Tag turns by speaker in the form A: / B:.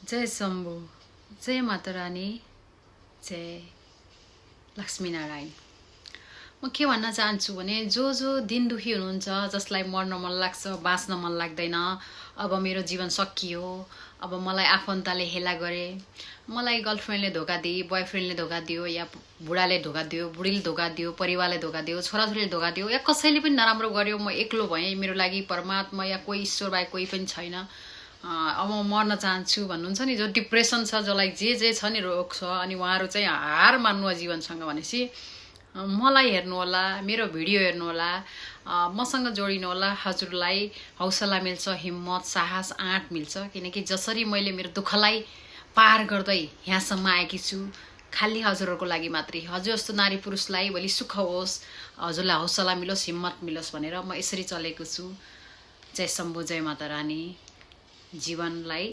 A: जय शम्भु, जय माता रानी, जय लक्ष्मी नारायण। म के भन्न चाहन्छु भने जो दिन दुखी हुनुहुन्छ, जसलाई मर्न मन लाग्छ, बाँच्न मन लाग्दैन, अब मेरो जीवन सकियो, अब मलाई आफन्तले हेला गरे, मलाई गर्लफ्रेन्डले धोका दिए, बोयफ्रेन्डले धोका दियो, या बुढाले धोका दियो, बुढीले धोका दियो, परिवारले धोका दियो, छोराछोरीले धोका दियो, या कसैले पनि नराम्रो गर्यो, म एक्लो भएँ, मेरो लागि परमात्मा या कोही ईश्वर बाहेक कोही पनि छैन, अब म मर्न चाहन्छु भन्नुहुन्छ नि, जो डिप्रेसन छ, जसलाई जे छ नि रोग छ, अनि उहाँहरू चाहिँ हार मान्नु जीवनसँग भनेपछि मलाई हेर्नुहोला, मेरो भिडियो हेर्नुहोला, मसँग जोडिनु होला। हजुरलाई हौसला मिल्छ, हिम्मत, साहस, आँट मिल्छ, किनकि जसरी मैले मेरो दुःखलाई पार गर्दै यहाँसम्म आएकी छु, खाली हजुरहरूको लागि मात्रै। हजुर जस्तो नारी पुरुषलाई भोलि सुख होस्, हजुरलाई हौसला मिलोस्, हिम्मत मिलोस् भनेर म यसरी चलेको छु। जय शम्भु, जय माता रानी। जीवनलाई